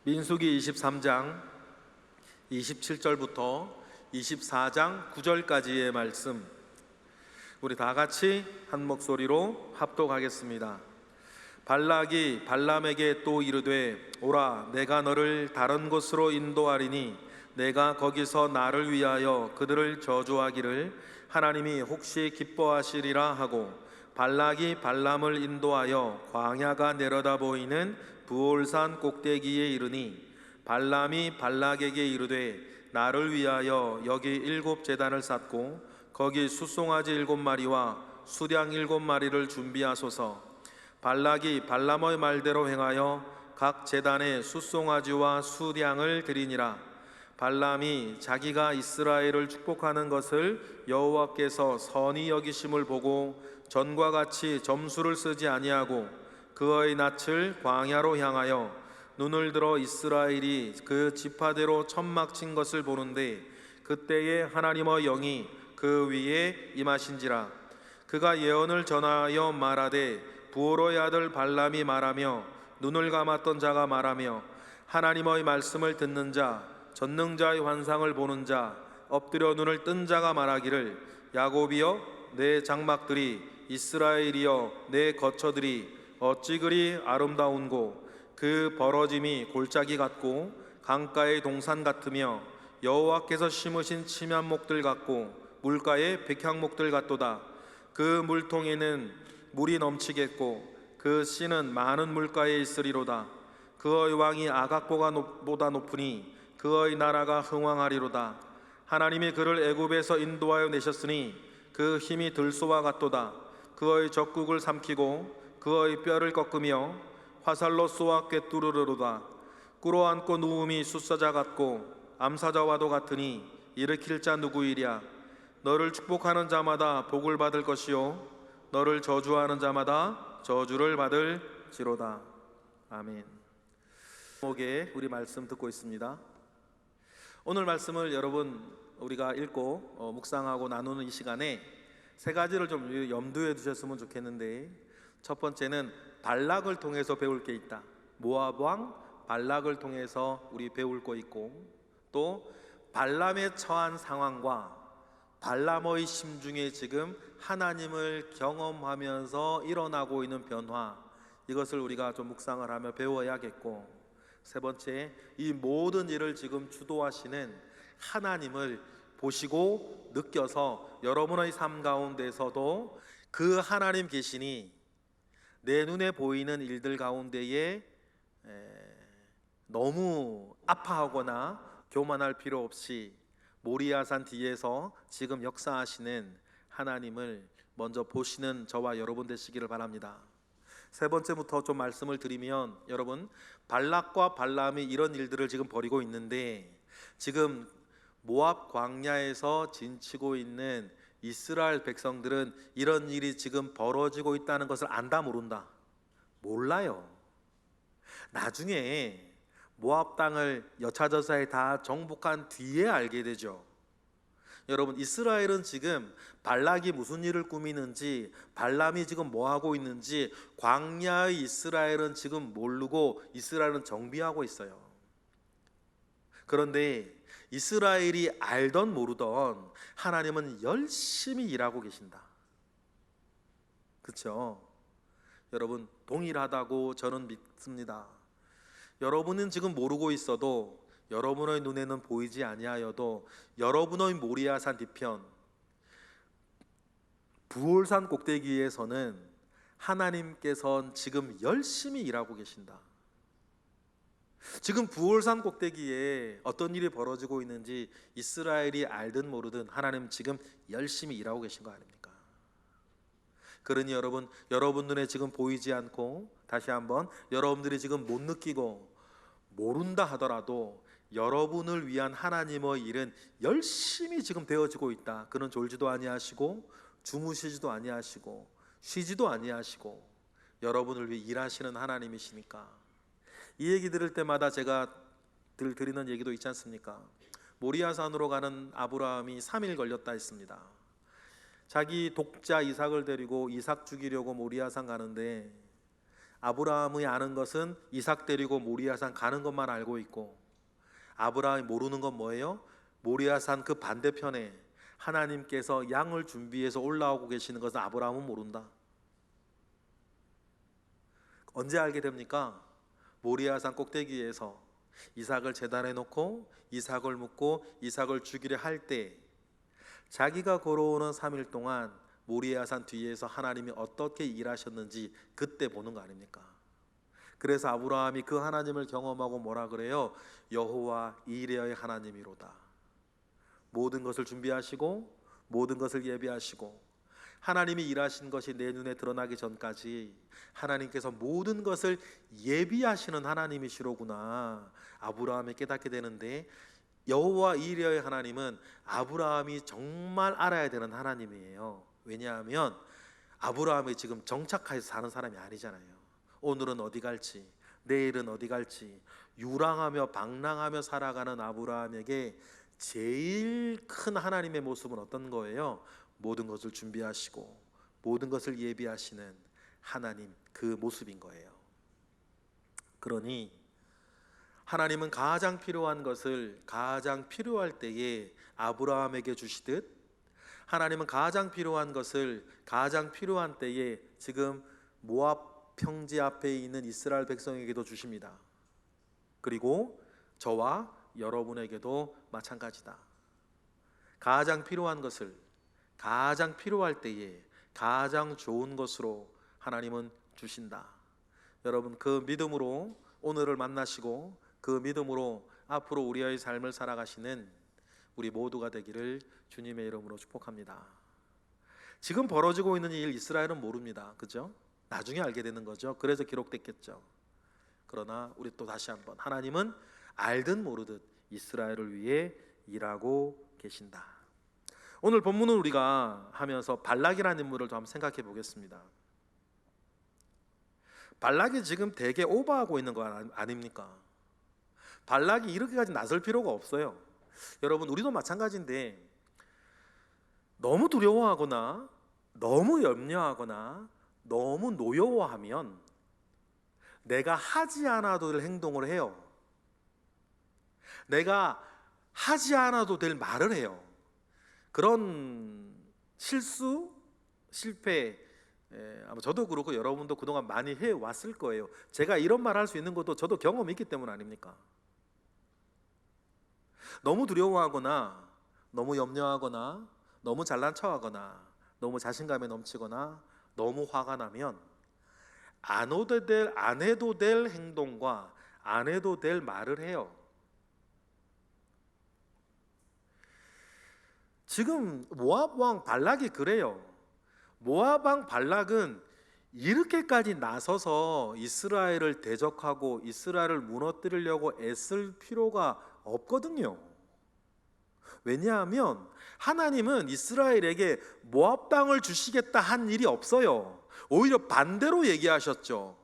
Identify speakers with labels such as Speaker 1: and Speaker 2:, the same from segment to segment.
Speaker 1: 민수기 23장 27절부터 24장 9절까지의 말씀, 우리 다 같이 한 목소리로 합독하겠습니다. 발락이 발람에게 또 이르되, 오라, 내가 너를 다른 곳으로 인도하리니 내가 거기서 나를 위하여 그들을 저주하기를 하나님이 혹시 기뻐하시리라 하고, 발락이 발람을 인도하여 광야가 내려다 보이는 부올산 꼭대기에 이르니, 발람이 발락에게 이르되, 나를 위하여 여기 7 제단을 쌓고 거기 숫송아지 7마리와 수량 7마리를 준비하소서. 발락이 발람의 말대로 행하여 각 제단에 숫송아지와 수량을 드리니라. 발람이 자기가 이스라엘을 축복하는 것을 여호와께서 선히 여기심을 보고 전과 같이 점수를 쓰지 아니하고 그의 낯을 광야로 향하여 눈을 들어 이스라엘이 그 지파대로 천막 친 것을 보는데, 그때에 하나님의 영이 그 위에 임하신지라. 그가 예언을 전하여 말하되, 부올의 아들 발람이 말하며 눈을 감았던 자가 말하며 하나님의 말씀을 듣는 자, 전능자의 환상을 보는 자, 엎드려 눈을 뜬 자가 말하기를, 야곱이여 내 장막들이, 이스라엘이여 내 거처들이 어찌 그리 아름다운고, 그 벌어짐이 골짜기 같고 강가의 동산 같으며 여호와께서 심으신 침향목들 같고 물가의 백향목들 같도다. 그 물통에는 물이 넘치겠고 그 씨는 많은 물가에 있으리로다. 그의 왕이 아각보다 높으니 그의 나라가 흥왕하리로다. 하나님이 그를 애굽에서 인도하여 내셨으니 그 힘이 들소와 같도다. 그의 적국을 삼키고 그의 뼈를 꺾으며 화살로 쏘아 꿰뚫으리로다. 꿇어앉고 누움이 숫사자 같고 암사자와도 같으니 일으킬 자 누구이랴. 너를 축복하는 자마다 복을 받을 것이요 너를 저주하는 자마다 저주를 받을지로다. 아멘. 목에 우리 말씀 듣고 있습니다. 오늘 말씀을 여러분 우리가 읽고 묵상하고 나누는 이 시간에 세 가지를 좀 염두에 두셨으면 좋겠는데, 첫 번째는 발락을 통해서 배울 게 있다. 모압 왕 발락을 통해서 우리 배울 거 있고, 또 발람의 처한 상황과 발람의 심중에 지금 하나님을 경험하면서 일어나고 있는 변화, 이것을 우리가 좀 묵상을 하며 배워야겠고, 세 번째, 이 모든 일을 지금 주도하시는 하나님을 보시고 느껴서 여러분의 삶 가운데서도 그 하나님 계시니 내 눈에 보이는 일들 가운데에 너무 아파하거나 교만할 필요 없이 모리아산 뒤에서 지금 역사하시는 하나님을 먼저 보시는 저와 여러분 되시기를 바랍니다. 세 번째부터 좀 말씀을 드리면, 여러분, 발락과 발람이 이런 일들을 지금 벌이고 있는데, 지금 모압 광야에서 진치고 있는 이스라엘 백성들은 이런 일이 지금 벌어지고 있다는 것을 안다 모른다? 몰라요. 나중에 모압 땅을 여차저차에 다 정복한 뒤에 알게 되죠. 여러분, 이스라엘은 지금 발락이 무슨 일을 꾸미는지, 발람이 지금 뭐 하고 있는지 광야의 이스라엘은 지금 모르고 이스라엘은 정비하고 있어요. 그런데 이스라엘이 알던 모르던 하나님은 열심히 일하고 계신다. 그렇죠? 여러분, 동일하다고 저는 믿습니다. 여러분은 지금 모르고 있어도, 여러분의 눈에는 보이지 아니하여도, 여러분의 모리아산 뒤편 부올산 꼭대기에서는 하나님께서는 지금 열심히 일하고 계신다. 지금 부올산 꼭대기에 어떤 일이 벌어지고 있는지 이스라엘이 알든 모르든 하나님 지금 열심히 일하고 계신 거 아닙니까? 그러니 여러분 눈에 지금 보이지 않고, 다시 한번, 여러분들이 지금 못 느끼고 모른다 하더라도 여러분을 위한 하나님의 일은 열심히 지금 되어지고 있다. 그는 졸지도 아니하시고 주무시지도 아니하시고 쉬지도 아니하시고 여러분을 위해 일하시는 하나님이시니까. 이 얘기 들을 때마다 제가 드리는 얘기도 있지 않습니까? 모리아산으로 가는 아브라함이 3일 걸렸다 했습니다. 자기 독자 이삭을 데리고 이삭 죽이려고 모리아산 가는데 아브라함이 아는 것은 이삭 데리고 모리아산 가는 것만 알고 있고, 아브라함이 모르는 건 뭐예요? 모리아산 그 반대편에 하나님께서 양을 준비해서 올라오고 계시는 것은 아브라함은 모른다. 언제 알게 됩니까? 모리아산 꼭대기에서 이삭을 제단에 놓고 이삭을 묻고 이삭을 죽이려 할 때, 자기가 걸어오는 3일 동안 모리아산 뒤에서 하나님이 어떻게 일하셨는지 그때 보는 거 아닙니까? 그래서 아브라함이 그 하나님을 경험하고 뭐라 그래요? 여호와 이레의 하나님이로다. 모든 것을 준비하시고 모든 것을 예비하시고 하나님이 일하신 것이 내 눈에 드러나기 전까지 하나님께서 모든 것을 예비하시는 하나님이시로구나 아브라함이 깨닫게 되는데, 여호와 이레의 하나님은 아브라함이 정말 알아야 되는 하나님이에요. 왜냐하면 아브라함이 지금 정착해서 사는 사람이 아니잖아요. 오늘은 어디 갈지 내일은 어디 갈지 유랑하며 방랑하며 살아가는 아브라함에게 제일 큰 하나님의 모습은 어떤 거예요? 모든 것을 준비하시고 모든 것을 예비하시는 하나님, 그 모습인 거예요. 그러니 하나님은 가장 필요한 것을 가장 필요할 때에 아브라함에게 주시듯, 하나님은 가장 필요한 것을 가장 필요한 때에 지금 모압 평지 앞에 있는 이스라엘 백성에게도 주십니다. 그리고 저와 여러분에게도 마찬가지다. 가장 필요한 것을 가장 필요할 때에 가장 좋은 것으로 하나님은 주신다. 여러분, 그 믿음으로 오늘을 만나시고 그 믿음으로 앞으로 우리의 삶을 살아가시는 우리 모두가 되기를 주님의 이름으로 축복합니다. 지금 벌어지고 있는 일 이스라엘은 모릅니다. 그죠? 나중에 알게 되는 거죠. 그래서 기록됐겠죠. 그러나 우리 또 다시 한번, 하나님은 알든 모르듯 이스라엘을 위해 일하고 계신다. 오늘 본문은 우리가 하면서 발락이라는 인물을 좀 한번 생각해 보겠습니다. 발락이 지금 되게 오버하고 있는 거 아닙니까? 발락이 이렇게까지 나설 필요가 없어요. 여러분, 우리도 마찬가지인데 너무 두려워하거나 너무 염려하거나 너무 노여워하면 내가 하지 않아도 될 행동을 해요. 내가 하지 않아도 될 말을 해요. 그런 실수, 실패, 아마 저도 그렇고 여러분도 그동안 많이 해왔을 거예요. 제가 이런 말 할 수 있는 것도 저도 경험이 있기 때문 아닙니까? 너무 두려워하거나 너무 염려하거나 너무 잘난 척하거나 너무 자신감에 넘치거나 너무 화가 나면 안 해도 될 행동과 안 해도 될 말을 해요. 지금 모압 왕 발락이 그래요. 모압 왕 발락은 이렇게까지 나서서 이스라엘을 대적하고 이스라엘을 무너뜨리려고 애쓸 필요가 없거든요. 왜냐하면 하나님은 이스라엘에게 모압 땅을 주시겠다 한 일이 없어요. 오히려 반대로 얘기하셨죠.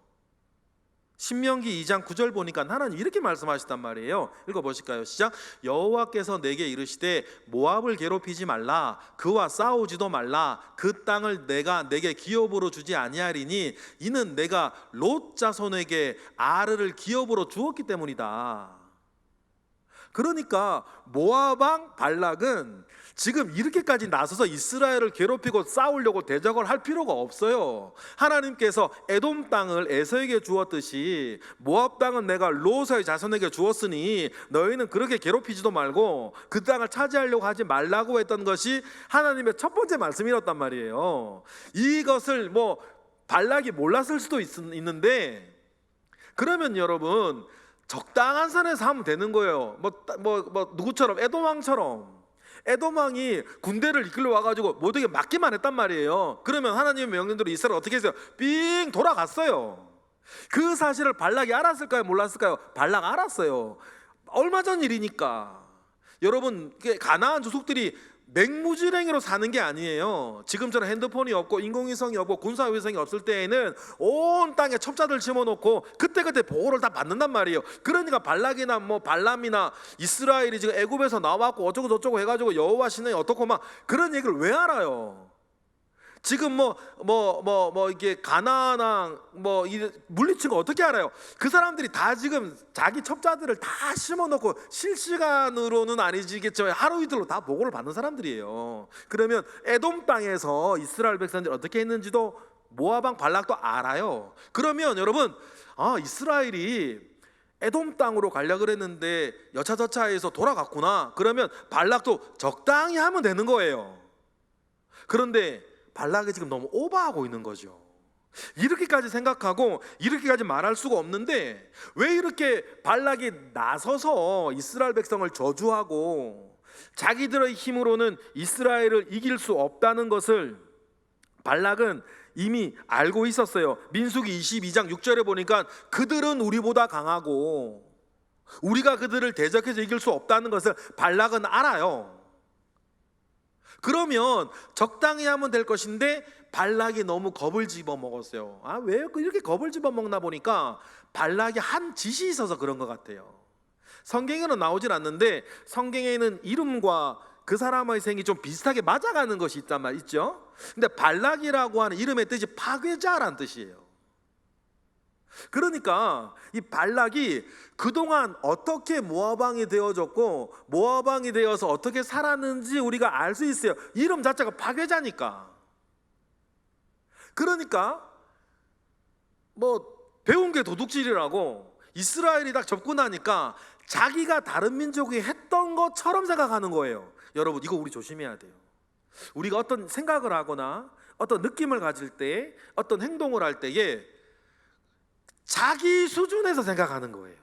Speaker 1: 신명기 2장 9절 보니까 하나님 이렇게 말씀하셨단 말이에요. 읽어보실까요? 시작. 여호와께서 내게 이르시되 모압을 괴롭히지 말라, 그와 싸우지도 말라, 그 땅을 내가 내게 기업으로 주지 아니하리니 이는 내가 롯 자손에게 아르를 기업으로 주었기 때문이다. 그러니까 모압 왕 발락은 지금 이렇게까지 나서서 이스라엘을 괴롭히고 싸우려고 대적을 할 필요가 없어요. 하나님께서 에돔 땅을 에서에게 주었듯이 모압 땅은 내가 롯의 자손에게 주었으니 너희는 그렇게 괴롭히지도 말고 그 땅을 차지하려고 하지 말라고 했던 것이 하나님의 첫 번째 말씀이었단 말이에요. 이것을 발락이 몰랐을 수도 있는데, 그러면 여러분 적당한 선에서 하면 되는 거예요. 누구처럼, 에돔 왕처럼. 에돔 왕이 군대를 이끌러 와가지고 모두에게 맡기만 했단 말이에요. 그러면 하나님의 명령대로 이스라엘 어떻게 했어요? 삥 돌아갔어요. 그 사실을 발락이 알았을까요? 몰랐을까요? 발락 알았어요. 얼마 전 일이니까. 여러분, 가나안 족속들이 맹무지랭이로 사는 게 아니에요. 지금처럼 핸드폰이 없고 인공위성이 없고 군사위성이 없을 때에는 온 땅에 첩자들 심어놓고 그때그때 보호를 다 받는단 말이에요. 그러니까 발락이나 발람이나 이스라엘이 지금 애굽에서 나왔고 어쩌고 저쩌고 해가지고 여호와 신앙이 어떻고 막 그런 얘기를 왜 알아요? 지금 이게 가나안 물리친 거 어떻게 알아요? 그 사람들이 다 지금 자기 첩자들을 다 심어놓고 실시간으로는 아니지겠죠, 하루 이틀로 다 보고를 받는 사람들이에요. 그러면 에돔 땅에서 이스라엘 백성들이 어떻게 했는지도 모압 왕 발락도 알아요. 그러면 여러분, 이스라엘이 에돔 땅으로 가려고 그랬는데 여차저차해서 돌아갔구나. 그러면 발락도 적당히 하면 되는 거예요. 그런데 발락이 지금 너무 오버하고 있는 거죠. 이렇게까지 생각하고 이렇게까지 말할 수가 없는데, 왜 이렇게 발락이 나서서 이스라엘 백성을 저주하고 자기들의 힘으로는 이스라엘을 이길 수 없다는 것을 발락은 이미 알고 있었어요. 민수기 22장 6절에 보니까 그들은 우리보다 강하고 우리가 그들을 대적해서 이길 수 없다는 것을 발락은 알아요. 그러면 적당히 하면 될 것인데 발락이 너무 겁을 집어먹었어요. 왜 이렇게 겁을 집어먹나 보니까 발락이 한 짓이 있어서 그런 것 같아요. 성경에는 나오질 않는데 성경에는 이름과 그 사람의 생이 좀 비슷하게 맞아가는 것이 있단 말 있죠. 근데 발락이라고 하는 이름의 뜻이 파괴자라는 뜻이에요. 그러니까 이 발락이 그동안 어떻게 모압 왕이 되어졌고 모압 왕이 되어서 어떻게 살았는지 우리가 알 수 있어요. 이름 자체가 파괴자니까. 그러니까 배운 게 도둑질이라고 이스라엘이 딱 접근하니까 자기가 다른 민족이 했던 것처럼 생각하는 거예요. 여러분, 이거 우리 조심해야 돼요. 우리가 어떤 생각을 하거나 어떤 느낌을 가질 때, 어떤 행동을 할 때에 자기 수준에서 생각하는 거예요.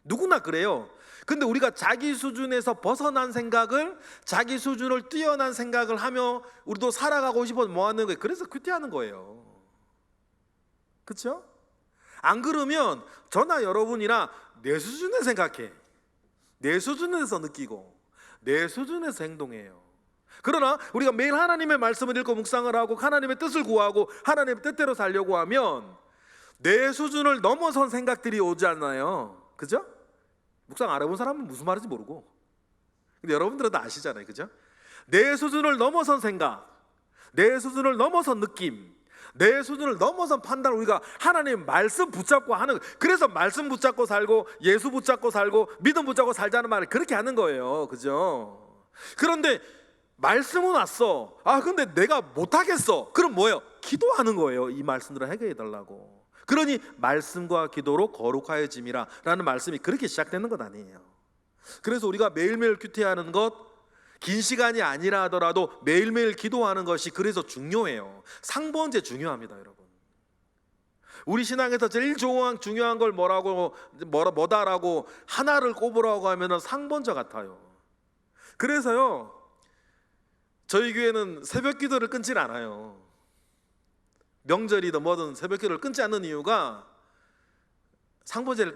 Speaker 1: 누구나 그래요. 근데 우리가 자기 수준에서 벗어난 생각을, 자기 수준을 뛰어난 생각을 하며 우리도 살아가고 싶어서 뭐 하는 거예요? 그래서 큐티하는 거예요. 그렇죠? 안 그러면 저나 여러분이나 내 수준에 생각해, 내 수준에서 느끼고 내 수준에서 행동해요. 그러나 우리가 매일 하나님의 말씀을 읽고 묵상을 하고 하나님의 뜻을 구하고 하나님의 뜻대로 살려고 하면 내 수준을 넘어선 생각들이 오지 않나요? 그죠? 묵상 안 해본 사람은 무슨 말인지 모르고, 근데 여러분들은 다 아시잖아요. 그죠? 내 수준을 넘어선 생각, 내 수준을 넘어선 느낌, 내 수준을 넘어선 판단을 우리가 하나님 말씀 붙잡고 하는, 그래서 말씀 붙잡고 살고 예수 붙잡고 살고 믿음 붙잡고 살자는 말을 그렇게 하는 거예요. 그죠? 그런데 말씀은 왔어. 근데 내가 못하겠어. 그럼 뭐예요? 기도하는 거예요. 이 말씀들을 해결해 달라고. 그러니 말씀과 기도로 거룩하여짐이라 라는 말씀이 그렇게 시작되는 것 아니에요. 그래서 우리가 매일매일 큐티하는 것, 긴 시간이 아니라 하더라도 매일매일 기도하는 것이 그래서 중요해요. 상번제 중요합니다, 여러분. 우리 신앙에서 제일 중요한 걸 뭐다라고 하나를 꼽으라고 하면 상번제 같아요. 그래서요, 저희 교회는 새벽 기도를 끊질 않아요. 명절이든 뭐든 새벽 기도를 끊지 않는 이유가 상번제를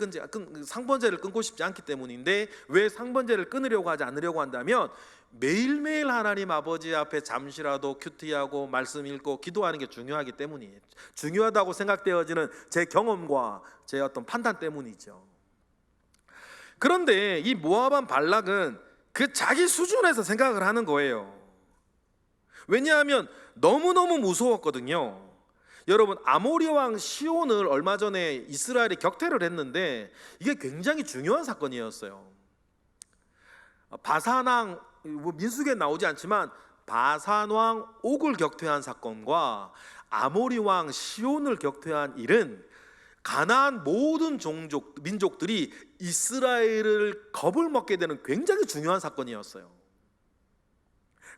Speaker 1: 끊고 싶지 않기 때문인데, 왜 상번제를 끊으려고 하지 않으려고 한다면 매일매일 하나님 아버지 앞에 잠시라도 큐티하고 말씀 읽고 기도하는 게 중요하기 때문이에요. 중요하다고 생각되어지는 제 경험과 제 어떤 판단 때문이죠. 그런데 이 모압 왕 발락은 그 자기 수준에서 생각을 하는 거예요. 왜냐하면 너무너무 무서웠거든요. 여러분, 아모리 왕 시온을 얼마 전에 이스라엘이 격퇴를 했는데 이게 굉장히 중요한 사건이었어요. 바산 왕, 민수기에 나오지 않지만 바산 왕 옥을 격퇴한 사건과 아모리 왕 시온을 격퇴한 일은 가나안 모든 민족들이 이스라엘을 겁을 먹게 되는 굉장히 중요한 사건이었어요.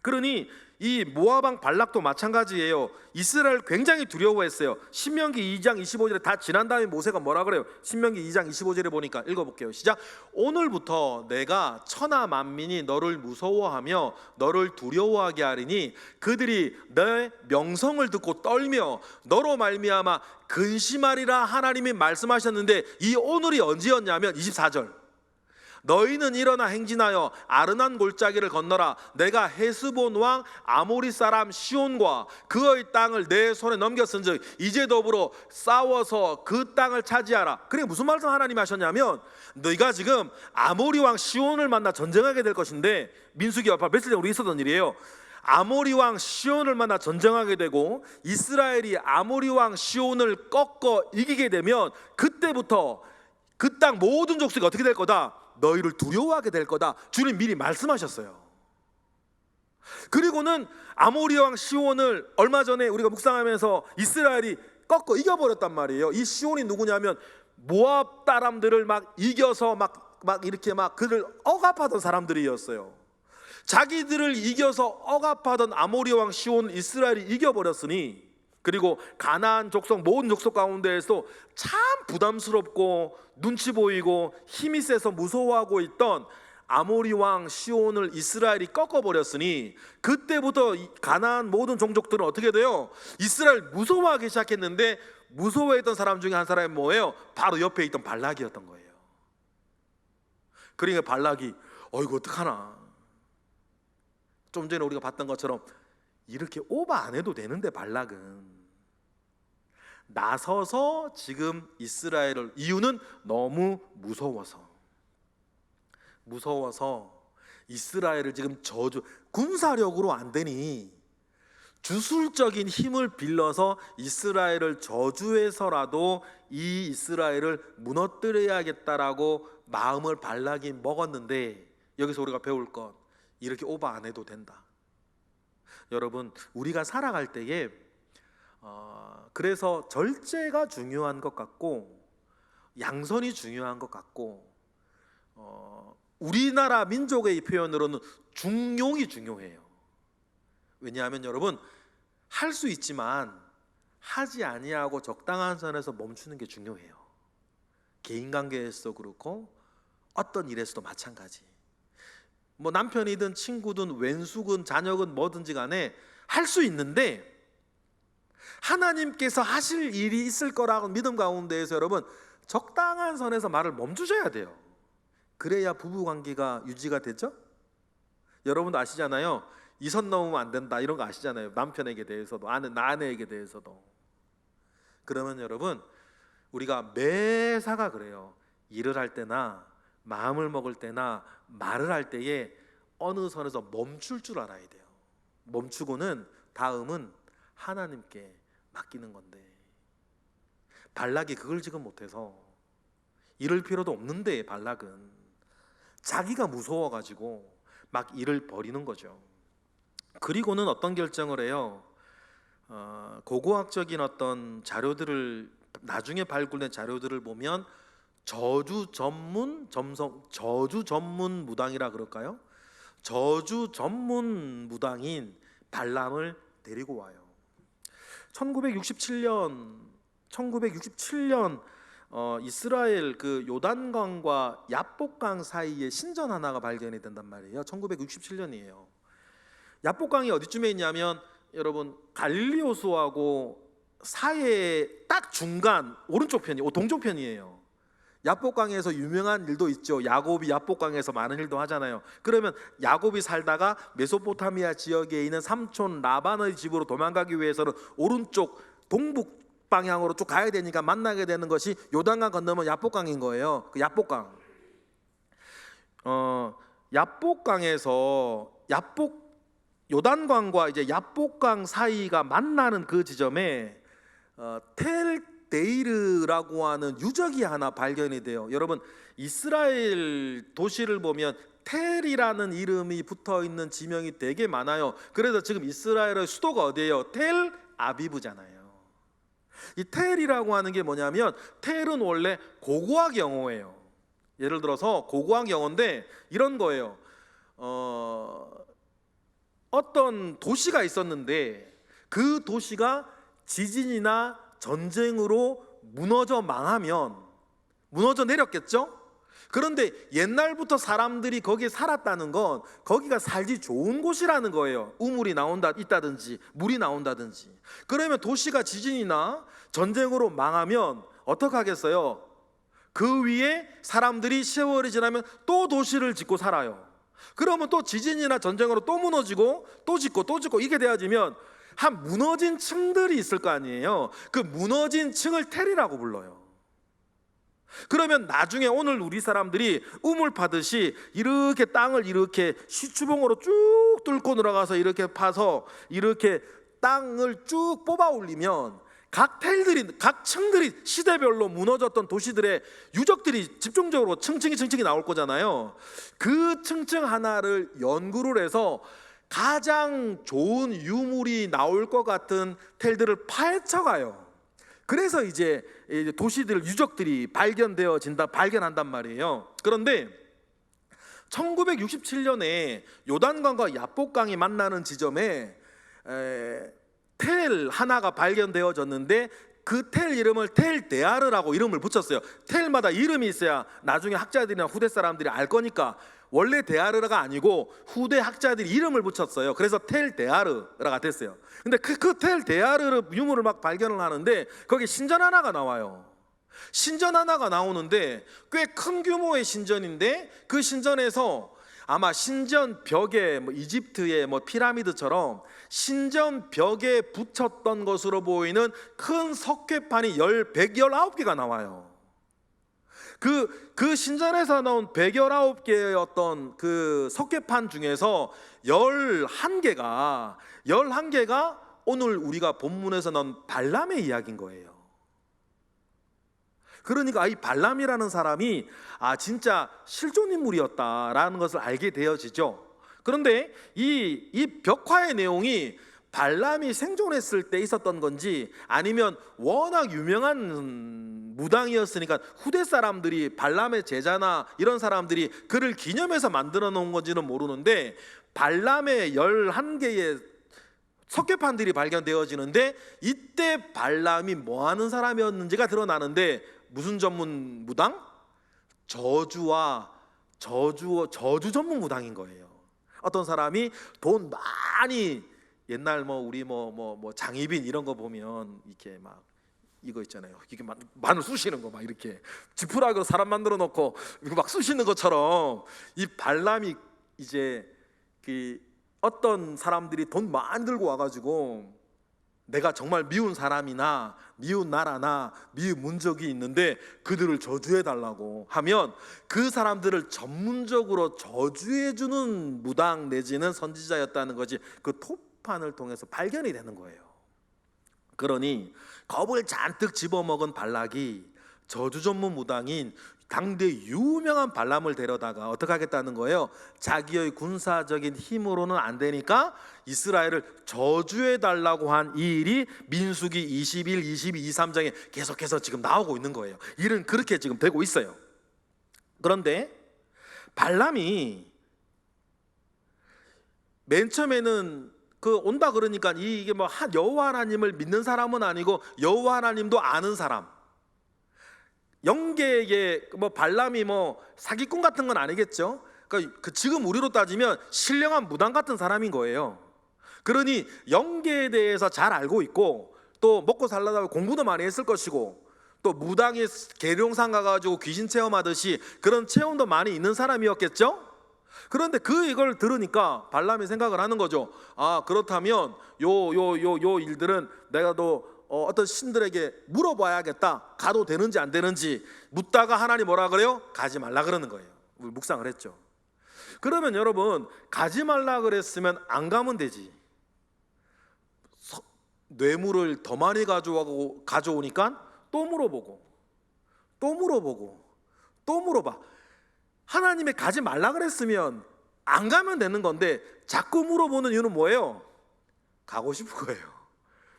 Speaker 1: 그러니 이 모압 왕 발락도 마찬가지예요. 이스라엘 굉장히 두려워했어요. 신명기 2장 25절에 다 지난 다음에 모세가 뭐라 그래요? 신명기 2장 25절에 보니까 읽어볼게요. 시작. 오늘부터 내가 천하 만민이 너를 무서워하며 너를 두려워하게 하리니 그들이 내 명성을 듣고 떨며 너로 말미암아 근심하리라 하나님이 말씀하셨는데, 이 오늘이 언제였냐면 24절. 너희는 일어나 행진하여 아르난 골짜기를 건너라. 내가 헤스본 왕 아모리 사람 시온과 그의 땅을 내 손에 넘겼은즉 이제 더불어 싸워서 그 땅을 차지하라. 그게 무슨 말씀 하나님이 하셨냐면, 너희가 지금 아모리 왕 시온을 만나 전쟁하게 될 것인데, 민수기 며칠 전에 우리 있었던 일이에요. 아모리 왕 시온을 만나 전쟁하게 되고 이스라엘이 아모리 왕 시온을 꺾어 이기게 되면 그때부터 그 땅 모든 족속이 어떻게 될 거다? 너희를 두려워하게 될 거다. 주님 미리 말씀하셨어요. 그리고는 아모리 왕 시온을 얼마 전에 우리가 묵상하면서 이스라엘이 꺾어 이겨버렸단 말이에요. 이 시온이 누구냐면 모압 사람들을 막 이겨서 막 이렇게 막 그를 억압하던 사람들이었어요. 자기들을 이겨서 억압하던 아모리 왕 시온 이스라엘이 이겨버렸으니, 그리고 가나안 족속 모든 족속 가운데에서 참 부담스럽고 눈치 보이고 힘이 세서 무서워하고 있던 아모리 왕 시온을 이스라엘이 꺾어버렸으니, 그때부터 가나안 모든 종족들은 어떻게 돼요? 이스라엘 무서워하기 시작했는데, 무서워했던 사람 중에 한 사람이 뭐예요? 바로 옆에 있던 발락이었던 거예요. 그러니까 발락이 이거 어떡하나, 좀 전에 우리가 봤던 것처럼 이렇게 오버 안 해도 되는데 발락은 나서서 지금 이스라엘을, 이유는 너무 무서워서 이스라엘을 지금 군사력으로 안 되니 주술적인 힘을 빌려서 이스라엘을 저주해서라도 이 이스라엘을 무너뜨려야겠다라고 마음을 발락이 먹었는데, 여기서 우리가 배울 것, 이렇게 오버 안 해도 된다. 여러분, 우리가 살아갈 때에 그래서 절제가 중요한 것 같고 양선이 중요한 것 같고, 우리나라 민족의 표현으로는 중용이 중요해요. 왜냐하면 여러분, 할 수 있지만 하지 아니하고 적당한 선에서 멈추는 게 중요해요. 개인관계에서도 그렇고 어떤 일에서도 마찬가지. 뭐 남편이든 친구든 왼수든 자녀든 뭐든지 간에 할 수 있는데, 하나님께서 하실 일이 있을 거라고 믿음 가운데에서 여러분 적당한 선에서 말을 멈추셔야 돼요. 그래야 부부관계가 유지가 되죠. 여러분도 아시잖아요. 이 선 넘으면 안 된다, 이런 거 아시잖아요. 남편에게 대해서도 아내에게 대해서도. 그러면 여러분, 우리가 매사가 그래요. 일을 할 때나 마음을 먹을 때나 말을 할 때에 어느 선에서 멈출 줄 알아야 돼요. 멈추고는 다음은 하나님께 맡기는 건데, 발락이 그걸 지금 못해서 이럴 필요도 없는데, 발락은 자기가 무서워가지고 막 일을 벌이는 거죠. 그리고는 어떤 결정을 해요? 고고학적인 어떤 자료들을, 나중에 발굴된 자료들을 보면 저주 전문 무당이라 그럴까요? 저주 전문 무당인 발람을 데리고 와요. 1967년 이스라엘 그 요단강과 야복강 사이에 신전 하나가 발견이 된단 말이에요. 1967년이에요. 야복강이 어디쯤에 있냐면 여러분 갈릴리 호수하고 사이에 딱 중간 오른쪽 편이 동쪽 편이에요. 야복강에서 유명한 일도 있죠. 야곱이 야복강에서 많은 일도 하잖아요. 그러면 야곱이 살다가 메소포타미아 지역에 있는 삼촌 라반의 집으로 도망가기 위해서는 오른쪽 동북 방향으로 쭉 가야 되니까 만나게 되는 것이 요단강 건너면 야복강인 거예요. 그 야복강. 야복강에서 요단강과 이제 야복강 사이가 만나는 그 지점에 텔 데이르라고 하는 유적이 하나 발견이 돼요. 여러분, 이스라엘 도시를 보면 텔이라는 이름이 붙어 있는 지명이 되게 많아요. 그래서 지금 이스라엘의 수도가 어디예요? 텔 아비브잖아요. 이 텔이라고 하는 게 뭐냐면, 텔은 원래 고고학 영어예요. 예를 들어서 고고학 영어인데 이런 거예요. 어떤 도시가 있었는데 그 도시가 지진이나 전쟁으로 무너져 망하면 무너져 내렸겠죠? 그런데 옛날부터 사람들이 거기에 살았다는 건 거기가 살기 좋은 곳이라는 거예요. 우물이 있다든지 물이 나온다든지. 그러면 도시가 지진이나 전쟁으로 망하면 어떡하겠어요? 그 위에 사람들이 세월이 지나면 또 도시를 짓고 살아요. 그러면 또 지진이나 전쟁으로 또 무너지고 또 짓고 이게 되어지면 한 무너진 층들이 있을 거 아니에요. 그 무너진 층을 텔이라고 불러요. 그러면 나중에 오늘 우리 사람들이 우물 파듯이 이렇게 땅을 이렇게 시추봉으로 쭉 쭉 뚫고 들어가서 이렇게 파서 이렇게 땅을 쭉 뽑아 올리면 각 텔들이, 각 층들이 시대별로 무너졌던 도시들의 유적들이 집중적으로 층층이 나올 거잖아요. 그 층층 하나를 연구를 해서 가장 좋은 유물이 나올 것 같은 텔들을 파헤쳐가요. 그래서 이제 도시들 유적들이 발견한단 말이에요. 그런데 1967년에 요단강과 야복강이 만나는 지점에 텔 하나가 발견되어졌는데 그 텔 이름을 텔 데아르라고 이름을 붙였어요. 텔마다 이름이 있어야 나중에 학자들이나 후대 사람들이 알 거니까 원래 데아르가 아니고 후대 학자들이 이름을 붙였어요. 그래서 텔 데아르가 됐어요. 근데 그 텔 데아르 유물을 막 발견을 하는데 거기 신전 하나가 나와요. 신전 하나가 나오는데 꽤 큰 규모의 신전인데 그 신전에서 아마 신전 벽에 이집트의 피라미드처럼 신전 벽에 붙였던 것으로 보이는 큰 석회판이 119개가 나와요. 그 신전에서 나온 119개의 어떤 그 석회판 중에서 11개가 오늘 우리가 본문에서 나온 발람의 이야기인 거예요. 그러니까 이 발람이라는 사람이 진짜 실존 인물이었다라는 것을 알게 되어지죠. 그런데 이 벽화의 내용이 발람이 생존했을 때 있었던 건지 아니면 워낙 유명한 무당이었으니까 후대 사람들이 발람의 제자나 이런 사람들이 그를 기념해서 만들어 놓은 건지는 모르는데 발람의 11개의 석회판들이 발견되어지는데 이때 발람이 뭐하는 사람이었는지가 드러나는데 무슨 전문 무당? 저주 전문 무당인 거예요. 어떤 사람이 돈 많이 옛날 우리 장희빈 이런 거 보면 이렇게 막 이거 있잖아요. 이게 막 마늘 쑤시는 거 막 이렇게 지푸라기로 사람 만들어 놓고 이거 막 쑤시는 것처럼 이 발람이 이제 그 어떤 사람들이 돈 많이 들고 와가지고 내가 정말 미운 사람이나 미운 나라나 미운 민족이 있는데 그들을 저주해 달라고 하면 그 사람들을 전문적으로 저주해 주는 무당 내지는 선지자였다는 것이 그 톱판을 통해서 발견이 되는 거예요. 그러니 겁을 잔뜩 집어먹은 발락이 저주 전문 무당인 당대 유명한 발람을 데려다가 어떻게 하겠다는 거예요? 자기의 군사적인 힘으로는 안 되니까 이스라엘을 저주해 달라고 한 이 일이 민수기 21, 22, 23장에 계속해서 지금 나오고 있는 거예요. 일은 그렇게 지금 되고 있어요. 그런데 발람이 맨 처음에는 온다 그러니까 이게 여호와 하나님을 믿는 사람은 아니고 여호와 하나님도 아는 사람, 영계의 발람이 사기꾼 같은 건 아니겠죠. 그러니까 지금 우리로 따지면 신령한 무당 같은 사람인 거예요. 그러니 영계에 대해서 잘 알고 있고 또 먹고 살려다 공부도 많이 했을 것이고 또 무당의 계룡산 가가지고 귀신 체험하듯이 그런 체험도 많이 있는 사람이었겠죠. 그런데 이걸 들으니까 발람이 생각을 하는 거죠. 그렇다면 요 일들은 내가 어떤 신들에게 물어봐야겠다. 가도 되는지 안 되는지 묻다가 하나님 뭐라 그래요? 가지 말라 그러는 거예요. 우리 묵상을 했죠. 그러면 여러분 가지 말라 그랬으면 안 가면 되지. 뇌물을 더 많이 가져오니까 또 물어보고 또 물어봐. 하나님의 가지 말라 그랬으면 안 가면 되는 건데 자꾸 물어보는 이유는 뭐예요? 가고 싶은 거예요.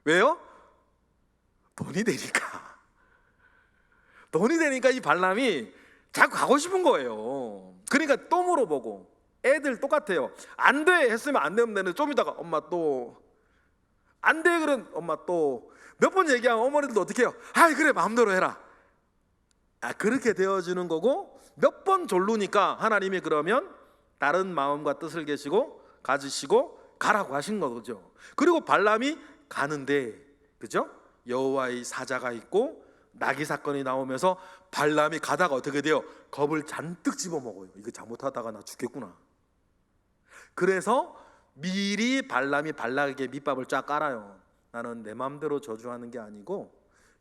Speaker 1: 왜요? 돈이 되니까 이 발람이 자꾸 가고 싶은 거예요. 그러니까 또 물어보고. 애들 똑같아요. 안 돼 했으면 안 되면 되는데 좀 이따가 엄마 또 안 돼 그런 엄마 또 몇 번 얘기하면 어머니들도 어떻게 해요? 그래 마음대로 해라. 그렇게 되어지는 거고 몇 번 졸르니까 하나님이 그러면 다른 마음과 뜻을 가지시고 가라고 하신 거죠. 그리고 발람이 가는데 그죠? 여호와의 사자가 있고 나귀 사건이 나오면서 발람이 가다가 어떻게 돼요? 겁을 잔뜩 집어먹어요. 이거 잘못하다가 나 죽겠구나. 그래서 미리 발람이 발락에게 밑밥을 쫙 깔아요. 나는 내 마음대로 저주하는 게 아니고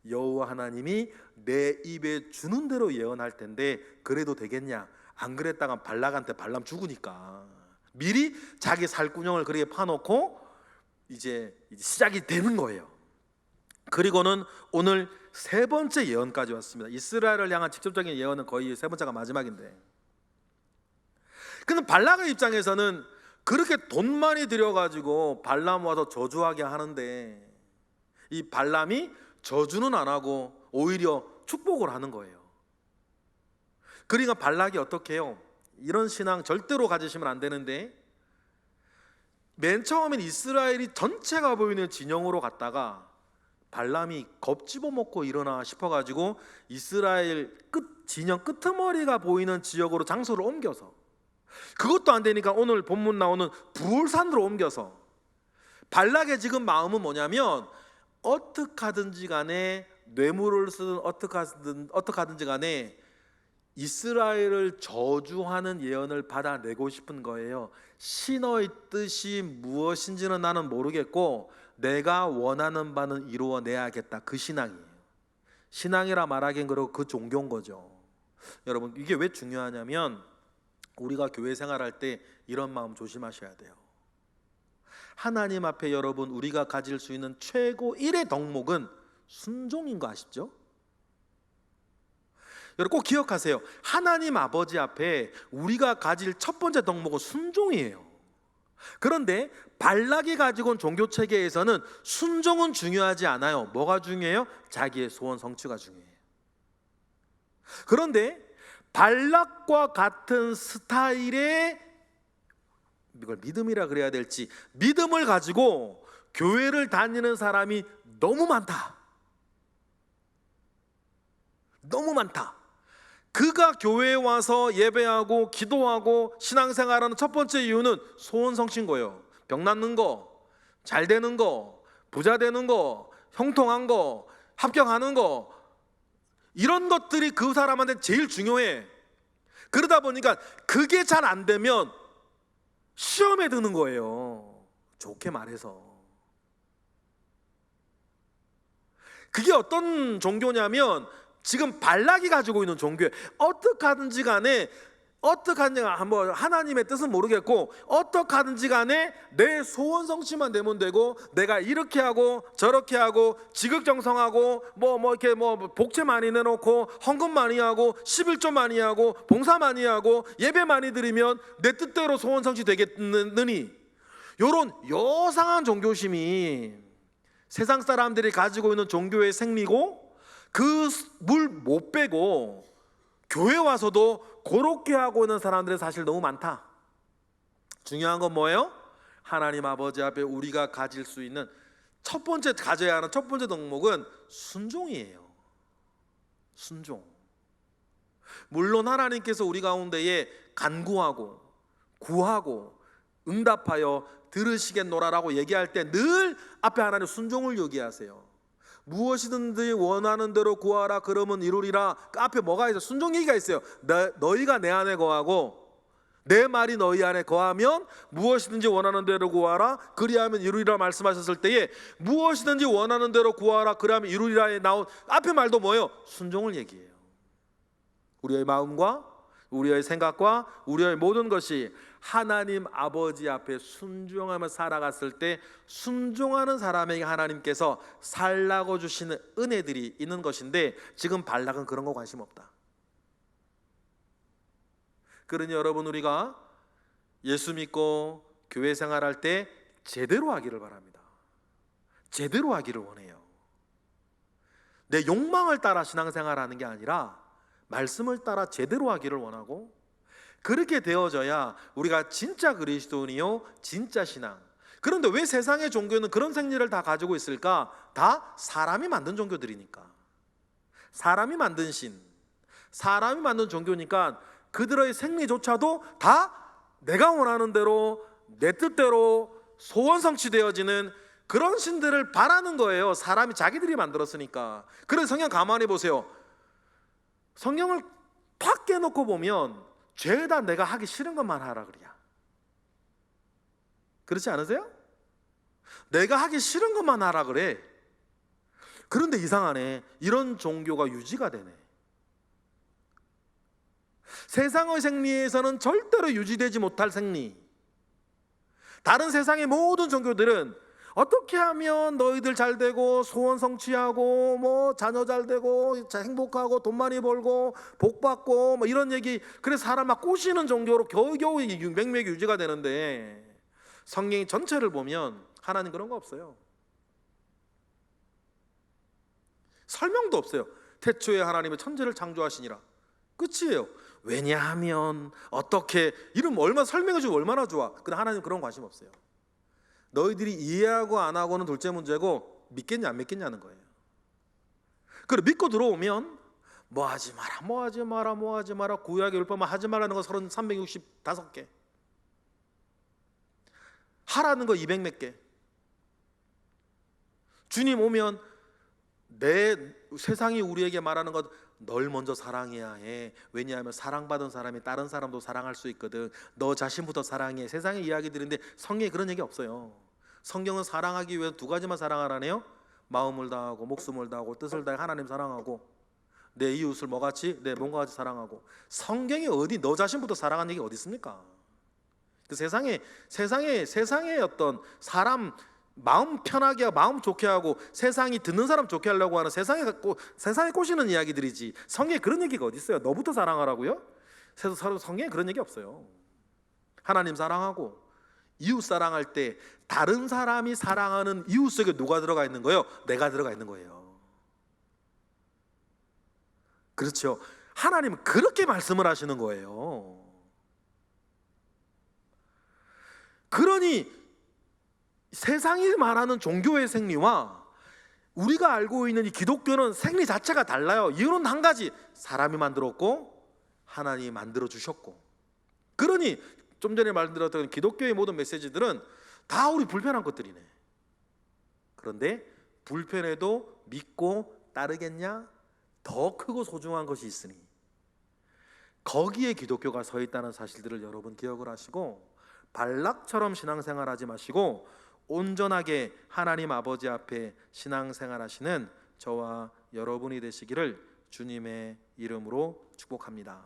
Speaker 1: 여호와 하나님이 내 입에 주는 대로 예언할 텐데 그래도 되겠냐? 안 그랬다가 발락한테 발람 죽으니까 미리 자기 살구녕을 그렇게 파놓고 이제 시작이 되는 거예요. 그리고는 오늘 세 번째 예언까지 왔습니다. 이스라엘을 향한 직접적인 예언은 거의 세 번째가 마지막인데, 근데 발락의 입장에서는 그렇게 돈 많이 들여가지고 발람 와서 저주하게 하는데, 이 발람이 저주는 안 하고 오히려 축복을 하는 거예요. 그러니까 발락이 어떻게 해요? 이런 신앙 절대로 가지시면 안 되는데, 맨 처음엔 이스라엘이 전체가 보이는 진영으로 갔다가 발람이 겁집어 먹고 일어나 싶어가지고 이스라엘 진영 끄트머리가 보이는 지역으로 장소를 옮겨서, 그것도 안 되니까 오늘 본문 나오는 부올산으로 옮겨서, 발락의 지금 마음은 뭐냐면 어떻게 하든지 간에 뇌물을 쓰든 어떻게 하든지 간에 이스라엘을 저주하는 예언을 받아내고 싶은 거예요. 신의 뜻이 무엇인지는 나는 모르겠고 내가 원하는 바는 이루어내야겠다. 그 신앙이에요. 신앙이라 말하기엔 그렇고 그 종교인 거죠. 여러분, 이게 왜 중요하냐면 우리가 교회 생활할 때 이런 마음 조심하셔야 돼요. 하나님 앞에 여러분, 우리가 가질 수 있는 최고 1의 덕목은 순종인 거 아시죠? 여러분 꼭 기억하세요. 하나님 아버지 앞에 우리가 가질 첫 번째 덕목은 순종이에요. 그런데 발락이 가지고 온 종교 체계에서는 순종은 중요하지 않아요. 뭐가 중요해요? 자기의 소원 성취가 중요해요. 그런데 발락과 같은 스타일의, 이걸 믿음이라 그래야 될지, 믿음을 가지고 교회를 다니는 사람이 너무 많다. 너무 많다. 그가 교회에 와서 예배하고 기도하고 신앙생활하는 첫 번째 이유는 소원 성취인 거예요. 병 낫는 거, 잘 되는 거, 부자 되는 거, 형통한 거, 합격하는 거, 이런 것들이 그 사람한테 제일 중요해. 그러다 보니까 그게 잘 안 되면 시험에 드는 거예요. 좋게 말해서. 그게 어떤 종교냐면 지금 발락이 가지고 있는 종교예요. 어떻게 하든지 간에 뭐 하나님의 뜻은 모르겠고 어떻게 하든지 간에 내 소원 성취만 되면 되고, 내가 이렇게 하고 저렇게 하고 지극정성하고 이렇게 복채 많이 내놓고 헌금 많이 하고 11조 많이 하고 봉사 많이 하고 예배 많이 드리면 내 뜻대로 소원 성취 되겠느니, 요런 요상한 종교심이 세상 사람들이 가지고 있는 종교의 생리고, 그 물 못 빼고 교회 와서도 그렇게 하고 있는 사람들이 사실 너무 많다. 중요한 건 뭐예요? 하나님 아버지 앞에 우리가 가질 수 있는 첫 번째, 가져야 하는 첫 번째 덕목은 순종이에요. 순종. 물론 하나님께서 우리 가운데에 간구하고 구하고 응답하여 들으시겠노라라고 얘기할 때 늘 앞에 하나님 순종을 요구하세요. 무엇이든지 원하는 대로 구하라 그러면 이루리라. 그 앞에 뭐가 있어요? 순종 얘기가 있어요. 너희가 내 안에 거하고 내 말이 너희 안에 거하면 무엇이든지 원하는 대로 구하라 그리하면 이루리라 말씀하셨을 때에, 무엇이든지 원하는 대로 구하라 그리하면 이루리라에 나온 앞에 말도 뭐예요? 순종을 얘기해요. 우리의 마음과 우리의 생각과 우리의 모든 것이 하나님 아버지 앞에 순종하며 살아갔을 때 순종하는 사람에게 하나님께서 살라고 주시는 은혜들이 있는 것인데, 지금 발락은 그런 거 관심 없다. 그러니 여러분, 우리가 예수 믿고 교회 생활할 때 제대로 하기를 바랍니다. 제대로 하기를 원해요. 내 욕망을 따라 신앙생활하는 게 아니라 말씀을 따라 제대로 하기를 원하고, 그렇게 되어져야 우리가 진짜 그리스도인이요 진짜 신앙. 그런데 왜 세상의 종교는 그런 생리를 다 가지고 있을까? 다 사람이 만든 종교들이니까. 사람이 만든 신, 사람이 만든 종교니까 그들의 생리조차도 다 내가 원하는 대로 내 뜻대로 소원 성취되어지는 그런 신들을 바라는 거예요. 사람이 자기들이 만들었으니까. 그래서 성경 가만히 보세요. 성경을 팍 깨놓고 보면 죄다 내가 하기 싫은 것만 하라 그래야. 그렇지 않으세요? 내가 하기 싫은 것만 하라 그래. 그런데 이상하네. 이런 종교가 유지가 되네. 세상의 생리에서는 절대로 유지되지 못할 생리, 다른 세상의 모든 종교들은 어떻게 하면 너희들 잘 되고 소원 성취하고 뭐 자녀 잘 되고 행복하고 돈 많이 벌고 복 받고 뭐 이런 얘기, 그래서 사람 막 꼬시는 종교로 겨우겨우 맥맥이 유지가 되는데, 성경 전체를 보면 하나님 그런 거 없어요. 설명도 없어요. 태초에 하나님의 천지를 창조하시니라, 끝이에요. 왜냐하면 어떻게, 이름 얼마나 설명해주고 얼마나 좋아. 근데 하나님 그런 관심 없어요. 너희들이 이해하고 안 하고는 둘째 문제고, 믿겠냐 안 믿겠냐는 거예요. 그래 믿고 들어오면 뭐 하지 마라, 뭐 하지 마라, 뭐 하지 마라, 구약의 율법만 하지 말라는 거 365개, 하라는 거 200 몇 개. 주님 오면 내 세상이 우리에게 말하는 것, 널 먼저 사랑해야 해. 왜냐하면 사랑받은 사람이 다른 사람도 사랑할 수 있거든. 너 자신부터 사랑해. 세상의 이야기들인데 성경에 그런 얘기 없어요. 성경은 사랑하기 위해 두 가지만 사랑하라네요. 마음을 다하고 목숨을 다하고 뜻을 다해 하나님 사랑하고 내 이웃을 뭐같이? 내 몸과 같이 사랑하고. 성경에 어디 너 자신부터 사랑하는 얘기 어디 있습니까? 그 세상의 어떤 사람 마음 편하게 하고 마음 좋게 하고 세상이 듣는 사람 좋게 하려고 하는 세상에 꼬시는 이야기들이지, 성경에 그런 얘기가 어디 있어요? 너부터 사랑하라고요? 성경에 그런 얘기 없어요. 하나님 사랑하고 이웃 사랑할 때 다른 사람이 사랑하는 이웃 속에 누가 들어가 있는 거예요? 내가 들어가 있는 거예요. 그렇죠. 하나님은 그렇게 말씀을 하시는 거예요. 그러니 세상이 말하는 종교의 생리와 우리가 알고 있는 이 기독교는 생리 자체가 달라요. 이유는 한 가지, 사람이 만들었고 하나님이 만들어 주셨고. 그러니 좀 전에 말씀드렸던 기독교의 모든 메시지들은 다 우리 불편한 것들이네. 그런데 불편해도 믿고 따르겠냐? 더 크고 소중한 것이 있으니 거기에 기독교가 서 있다는 사실들을 여러분 기억을 하시고, 발락처럼 신앙생활하지 마시고 온전하게 하나님 아버지 앞에 신앙생활하시는 저와 여러분이 되시기를 주님의 이름으로 축복합니다.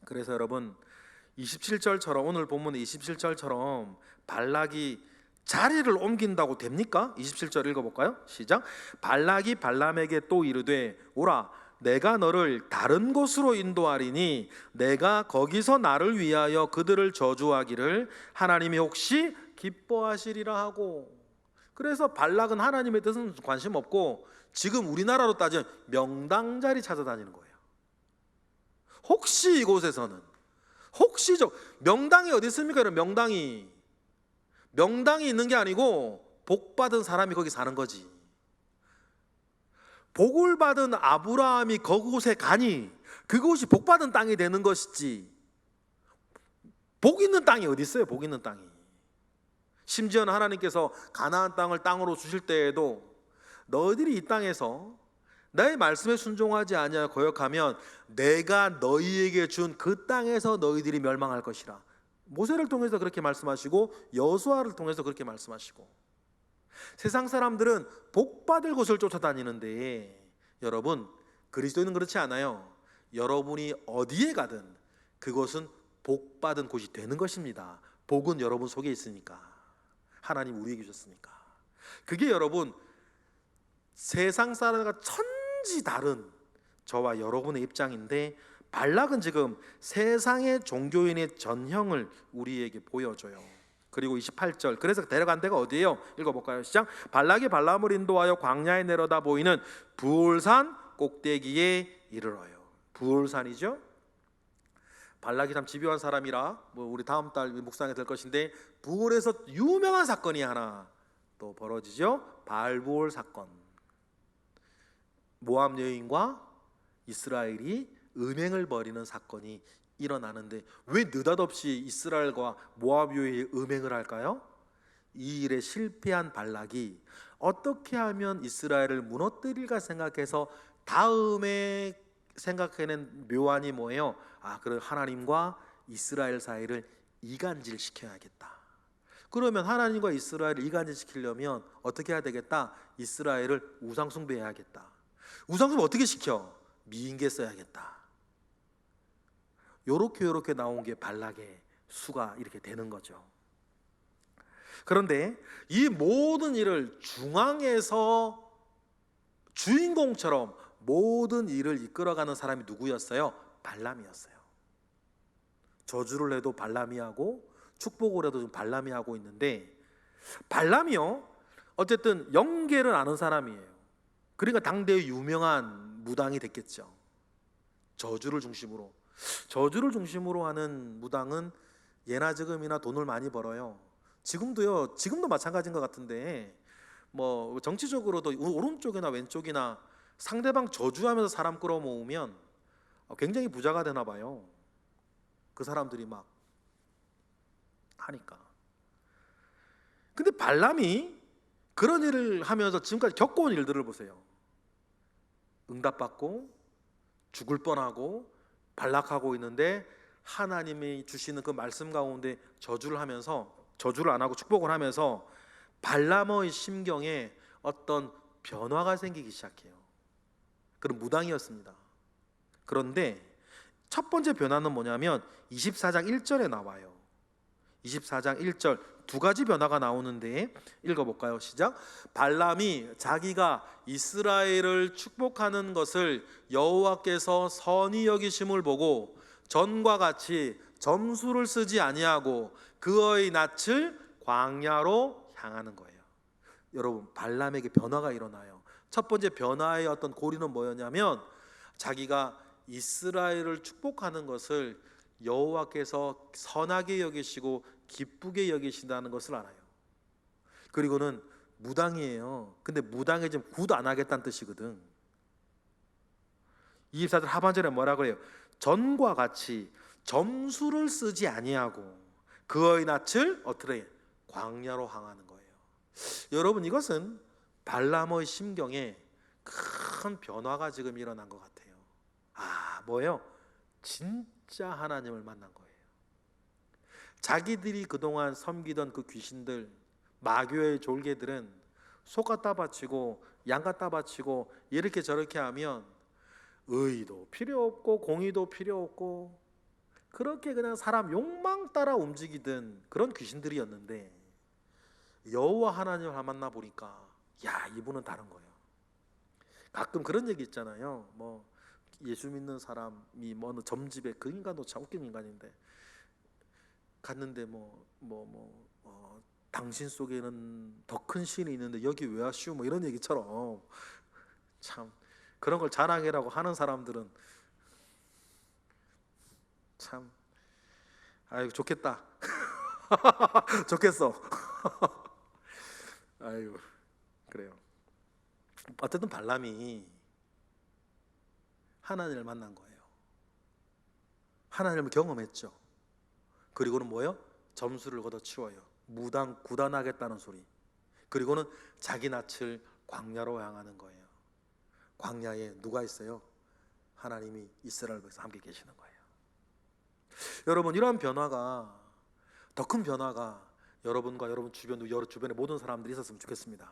Speaker 1: 그래서 여러분 27절처럼, 오늘 본문의 27절처럼 발락이 자리를 옮긴다고 됩니까? 27절 읽어볼까요? 시작. 발락이 발람에게 또 이르되 오라, 내가 너를 다른 곳으로 인도하리니 내가 거기서 나를 위하여 그들을 저주하기를 하나님이 혹시 기뻐하시리라 하고. 그래서 발락은 하나님의 뜻은 관심 없고 지금 우리나라로 따지면 명당 자리 찾아다니는 거예요. 혹시 이곳에서는, 혹시 명당이 어디 있습니까? 명당이 있는 게 아니고 복받은 사람이 거기 사는 거지. 복을 받은 아브라함이 그곳에 가니 그곳이 복받은 땅이 되는 것이지, 복 있는 땅이 어디 있어요? 복 있는 땅이. 심지어는 하나님께서 가나안 땅을 땅으로 주실 때에도 너희들이 이 땅에서 나의 말씀에 순종하지 아니하여 거역하면 내가 너희에게 준 그 땅에서 너희들이 멸망할 것이라. 모세를 통해서 그렇게 말씀하시고 여호수아를 통해서 그렇게 말씀하시고. 세상 사람들은 복 받을 곳을 쫓아다니는데 여러분, 그리스도인은 그렇지 않아요. 여러분이 어디에 가든 그것은 복 받은 곳이 되는 것입니다. 복은 여러분 속에 있으니까, 하나님 우리에게 주셨으니까. 그게 여러분 세상 사람과 천지 다른 저와 여러분의 입장인데, 발락은 지금 세상의 종교인의 전형을 우리에게 보여줘요. 그리고 28절, 그래서 데려간 데가 어디예요? 읽어볼까요? 시작. 발락이 발람을 인도하여 광야에 내려다 보이는 부올산 꼭대기에 이르러요. 부올산이죠. 발락이 참 집요한 사람이라 우리 다음 달 묵상에 될 것인데, 부올에서 유명한 사건이 하나 또 벌어지죠. 바알부올 사건. 모압 여인과 이스라엘이 음행을 벌이는 사건이 일어나는데, 왜 느닷없이 이스라엘과 모압 여인이 음행을 할까요? 이 일에 실패한 발락이 어떻게 하면 이스라엘을 무너뜨릴까 생각해서 다음에 생각해낸 묘안이 뭐예요? 그럼 하나님과 이스라엘 사이를 이간질 시켜야겠다. 그러면 하나님과 이스라엘을 이간질 시키려면 어떻게 해야 되겠다? 이스라엘을 우상 숭배해야겠다. 우상 숭배 어떻게 시켜? 미인계 써야겠다. 요렇게 나온 게 발락의 수가 이렇게 되는 거죠. 그런데 이 모든 일을 중앙에서 주인공처럼 모든 일을 이끌어가는 사람이 누구였어요? 발람이었어요. 저주를 해도 발람이 하고 축복을 해도 좀 발람이 하고 있는데, 발람이요 어쨌든 영계를 아는 사람이에요. 그러니까 당대의 유명한 무당이 됐겠죠. 저주를 중심으로 하는 무당은 예나 지금이나 돈을 많이 벌어요. 지금도 마찬가지인 것 같은데, 뭐 정치적으로도 오른쪽이나 왼쪽이나 상대방 저주하면서 사람 끌어모으면 굉장히 부자가 되나 봐요. 그 사람들이 막 하니까. 근데 발람이 그런 일을 하면서 지금까지 겪어온 일들을 보세요. 응답받고 죽을 뻔하고 발락하고 있는데 하나님이 주시는 그 말씀 가운데 저주를 안 하고 축복을 하면서 발람의 심경에 어떤 변화가 생기기 시작해요. 그런 무당이었습니다. 그런데 첫 번째 변화는 뭐냐면 24장 1절에 나와요. 24장 1절 두 가지 변화가 나오는데 읽어볼까요? 시작. 발람이 자기가 이스라엘을 축복하는 것을 여호와께서 선히 여기심을 보고 전과 같이 점수를 쓰지 아니하고 그의 낯을 광야로 향하는 거예요. 여러분, 발람에게 변화가 일어나요. 첫 번째 변화의 어떤 고리는 뭐였냐면 자기가 이스라엘을 축복하는 것을 여호와께서 선하게 여기시고 기쁘게 여기신다는 것을 알아요. 그리고는 무당이에요. 근데 무당해지면 굿 안 하겠다는 뜻이거든. 24절 하반절에 뭐라 그래요? 전과 같이 점수를 쓰지 아니하고 그의 낯을 어떻게 광야로 향하는 거예요. 여러분, 이것은 발람의 심경에 큰 변화가 지금 일어난 것 같아요. 뭐예요? 진짜 하나님을 만난 거예요. 자기들이 그동안 섬기던 그 귀신들, 마교의 졸개들은 소 갖다 바치고 양 갖다 바치고 이렇게 저렇게 하면 의도 필요 없고 공의도 필요 없고 그렇게 그냥 사람 욕망 따라 움직이던 그런 귀신들이었는데, 여호와 하나님을 만나 보니까 이분은 다른 거예요. 가끔 그런 얘기 있잖아요. 뭐 예수 믿는 사람이 뭐 어느 점집에, 그 인간도 참 웃긴 인간인데 갔는데 당신 속에는 더 큰 신이 있는데 여기 왜 왔슈? 뭐 이런 얘기처럼 참 그런 걸 자랑해라고 하는 사람들은 참 아이고 좋겠다. 좋겠어. 아이고 그래요. 어쨌든 발람이 하나님을 만난 거예요. 하나님을 경험했죠. 그리고는 뭐예요? 점수를 걷어치워요. 무당 구단하겠다는 소리. 그리고는 자기 낯을 광야로 향하는 거예요. 광야에 누가 있어요? 하나님이 이스라엘 백성 함께 계시는 거예요. 여러분, 이러한 변화가, 더 큰 변화가 여러분과 여러분 주변의 모든 사람들이 있었으면 좋겠습니다.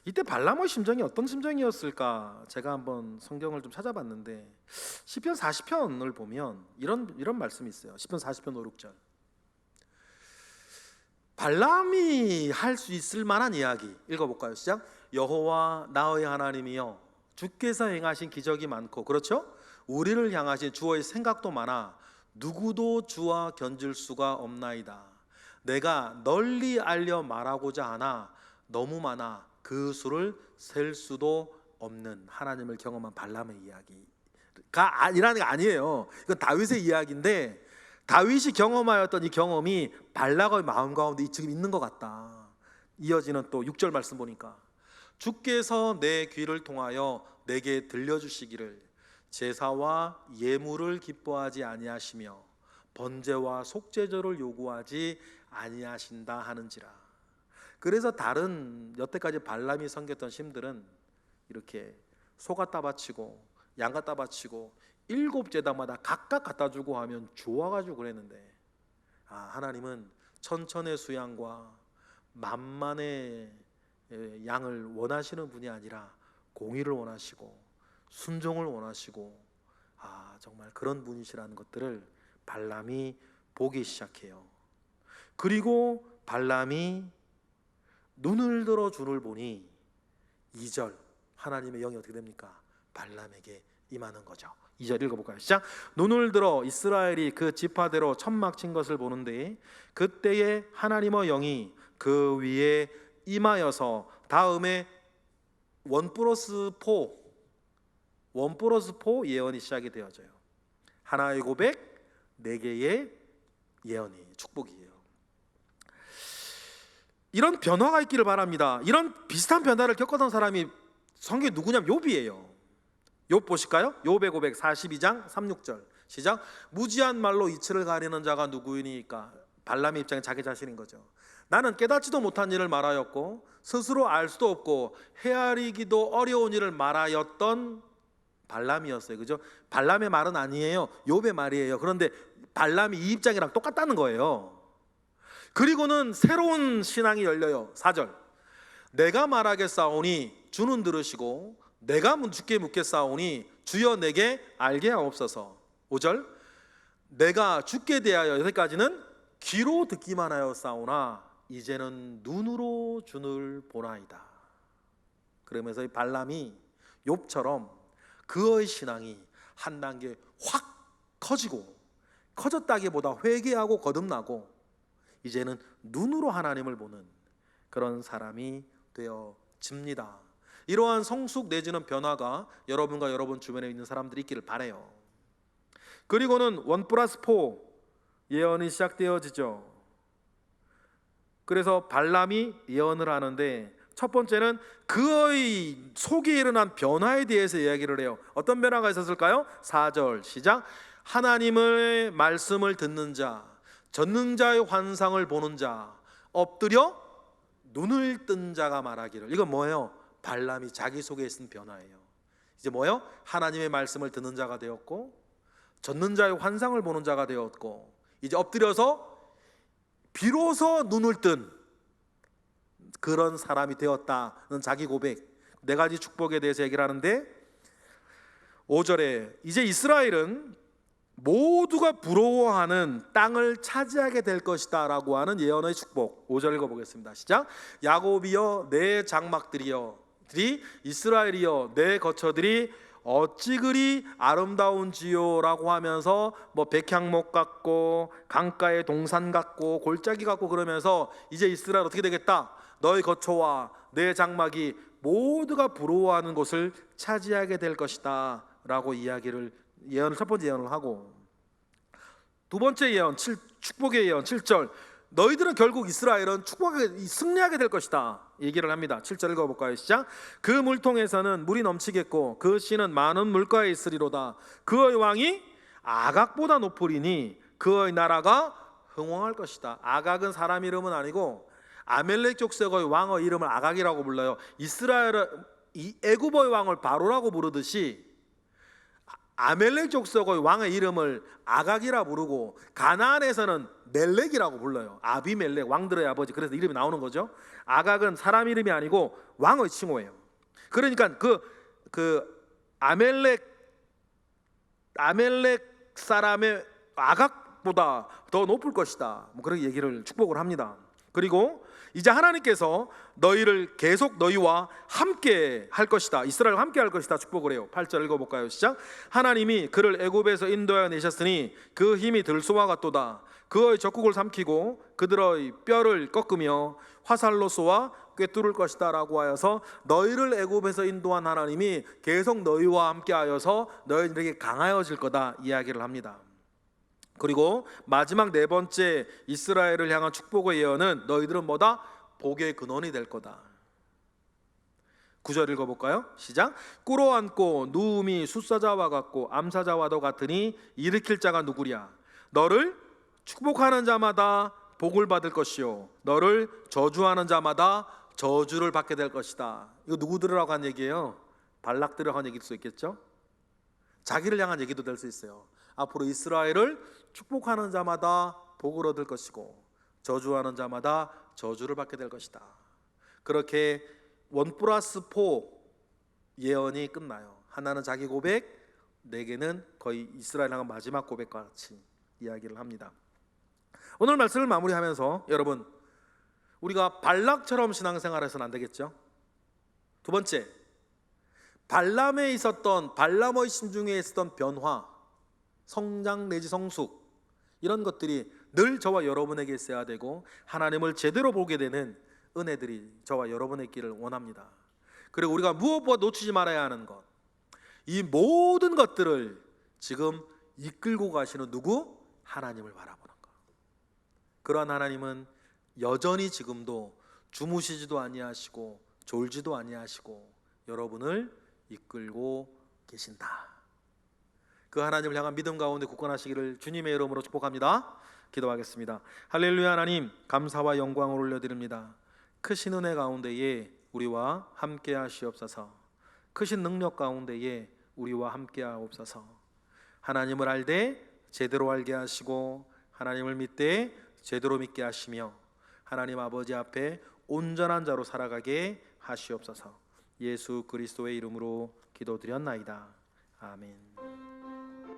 Speaker 1: 이때 발람의 심정이 어떤 심정이었을까? 제가 한번 성경을 좀 찾아봤는데 시편 40편을 보면 이런 말씀이 있어요. 시편 40편 5, 6절. 발람이 할 수 있을 만한 이야기 읽어볼까요? 시작. 여호와 나의 하나님이여, 주께서 행하신 기적이 많고, 그렇죠? 우리를 향하신 주의 생각도 많아 누구도 주와 견줄 수가 없나이다. 내가 널리 알려 말하고자 하나 너무 많아 그 수를 셀 수도 없는 하나님을 경험한 발람의 이야기가 아니라는 게 아니에요. 이건 다윗의 이야기인데 다윗이 경험하였던 이 경험이 발락의 마음 가운데 지금 있는 것 같다. 이어지는 또 6절 말씀 보니까 주께서 내 귀를 통하여 내게 들려주시기를 제사와 예물을 기뻐하지 아니하시며 번제와 속죄제를 요구하지 아니하신다 하는지라. 그래서 다른 여태까지 발람이 섬겼던 신들은 이렇게 소 갖다 바치고 양 갖다 바치고 7제단마다 각각 갖다 주고 하면 좋아가지고 그랬는데, 하나님은 천천의 수양과 만만의 양을 원하시는 분이 아니라 공의를 원하시고 순종을 원하시고, 정말 그런 분이시라는 것들을 발람이 보기 시작해요. 그리고 발람이 눈을 들어 주를 보니 2절 하나님의 영이 어떻게 됩니까? 발람에게 임하는 거죠. 2절 읽어볼까요? 시작. 눈을 들어 이스라엘이 그 지파대로 천막 친 것을 보는데 그때에 하나님의 영이 그 위에 임하여서 다음에 1+4 예언이 시작이 되어져요. 하나의 고백, 4개의 예언이 축복이에요. 이런 변화가 있기를 바랍니다. 이런 비슷한 변화를 겪었던 사람이 성경에 누구냐면 욥이에요. 욥 보실까요? 욥의 고백 42장 3, 6절 시작. 무지한 말로 이치를 가리는 자가 누구이니까? 발람의 입장에 자기 자신인 거죠. 나는 깨닫지도 못한 일을 말하였고 스스로 알 수도 없고 헤아리기도 어려운 일을 말하였던 발람이었어요. 그죠? 발람의 말은 아니에요. 욥의 말이에요. 그런데 발람이 이 입장이랑 똑같다는 거예요. 그리고는 새로운 신앙이 열려요. 4절. 내가 말하겠사오니 주는 들으시고 내가 주께 묻겠사오니 주여 내게 알게 하옵소서. 5절. 내가 주께 대하여 여기까지는 귀로 듣기만 하였사오나 이제는 눈으로 주를 보나이다. 그러면서 이 발람이 욥처럼 그의 신앙이 한 단계 확 커지고, 커졌다기보다 회개하고 거듭나고 이제는 눈으로 하나님을 보는 그런 사람이 되어집니다. 이러한 성숙 내지는 변화가 여러분과 여러분 주변에 있는 사람들이 있기를 바라요. 그리고는 1+4 예언이 시작되어지죠. 그래서 발람이 예언을 하는데 첫 번째는 그의 속에 일어난 변화에 대해서 이야기를 해요. 어떤 변화가 있었을까요? 4절 시작. 하나님의 말씀을 듣는 자, 전능자의 환상을 보는 자, 엎드려 눈을 뜬 자가 말하기를. 이건 뭐예요? 발람이 자기 속에 있는 변화예요. 이제 뭐예요? 하나님의 말씀을 듣는 자가 되었고 전능자의 환상을 보는 자가 되었고 이제 엎드려서 비로소 눈을 뜬 그런 사람이 되었다는 자기 고백, 4가지 축복에 대해서 얘기를 하는데 5절에 이제 이스라엘은 모두가 부러워하는 땅을 차지하게 될 것이다 라고 하는 예언의 축복. 5절 읽어보겠습니다. 시작. 야곱이여 내 장막들이여 이스라엘이여 내 거처들이 어찌 그리 아름다운지요 라고 하면서 뭐 백향목 같고 강가의 동산 같고 골짜기 같고 그러면서 이제 이스라엘 어떻게 되겠다? 너의 거처와 내 장막이 모두가 부러워하는 곳을 차지하게 될 것이다 라고 예언을 첫 번째 예언을 하고, 두 번째 예언 축복의 예언 7절. 너희들은 결국 이스라엘은 축복하게 승리하게 될 것이다 얘기를 합니다. 7절 읽어볼까요? 시작. 그 물통에서는 물이 넘치겠고 그 씨는 많은 물가에 있으리로다. 그의 왕이 아각보다 높으리니 그의 나라가 흥왕할 것이다. 아각은 사람 이름은 아니고 아멜렉 족속의 왕의 이름을 아각이라고 불러요. 이스라엘은 애굽의 왕을 바로라고 부르듯이 아멜렉 족속의 왕의 이름을 아각이라 부르고 가나안에서는 멜렉이라고 불러요. 아비멜렉, 왕들의 아버지. 그래서 이름이 나오는 거죠. 아각은 사람 이름이 아니고 왕의 칭호예요. 그러니까 그 아멜렉 사람의 아각보다 더 높을 것이다. 뭐 그렇게 축복을 합니다. 그리고 이제 하나님께서 너희를 계속 너희와 함께 할 것이다. 이스라엘과 함께 할 것이다 축복을 해요. 8절 읽어볼까요? 시작. 하나님이 그를 애굽에서 인도하여 내셨으니 그 힘이 들소와 같도다. 그의 적국을 삼키고 그들의 뼈를 꺾으며 화살로 쏘아 꿰뚫을 것이다 라고 하여서 너희를 애굽에서 인도한 하나님이 계속 너희와 함께 하여서 너희들에게 강하여질 거다 이야기를 합니다. 그리고 마지막 4번째 이스라엘을 향한 축복의 예언은 너희들은 뭐다? 복의 근원이 될 거다. 9절 읽어볼까요? 시작. 꿇어앉고 누움이 숫사자와 같고 암사자와도 같으니 일으킬 자가 누구랴? 너를 축복하는 자마다 복을 받을 것이요 너를 저주하는 자마다 저주를 받게 될 것이다. 이거 누구들이라고 한 얘기예요? 발락들이라고 한 얘기일 수 있겠죠? 자기를 향한 얘기도 될 수 있어요. 앞으로 이스라엘을 축복하는 자마다 복을 얻을 것이고 저주하는 자마다 저주를 받게 될 것이다. 그렇게 1+4 예언이 끝나요. 하나는 자기 고백, 4개는 거의 이스라엘 향한 마지막 고백과 같이 이야기를 합니다. 오늘 말씀을 마무리하면서 여러분 우리가 발락처럼 신앙생활해서는 안 되겠죠. 두 번째, 발람의 심중에 있었던 변화, 성장 내지 성숙, 이런 것들이 늘 저와 여러분에게 있어야 되고 하나님을 제대로 보게 되는 은혜들이 저와 여러분의 있기를 원합니다. 그리고 우리가 무엇보다 놓치지 말아야 하는 것, 이 모든 것들을 지금 이끌고 가시는 누구? 하나님을 바라보는 것. 그러한 하나님은 여전히 지금도 주무시지도 아니하시고 졸지도 아니하시고 여러분을 이끌고 계신다. 그 하나님을 향한 믿음 가운데 굳건하시기를 주님의 이름으로 축복합니다. 기도하겠습니다. 할렐루야. 하나님, 감사와 영광을 올려드립니다. 크신 은혜 가운데에 우리와 함께 하시옵소서. 크신 능력 가운데에 우리와 함께 하옵소서. 하나님을 알되 제대로 알게 하시고 하나님을 믿되 제대로 믿게 하시며 하나님 아버지 앞에 온전한 자로 살아가게 하시옵소서. 예수 그리스도의 이름으로 기도드렸나이다. 아멘.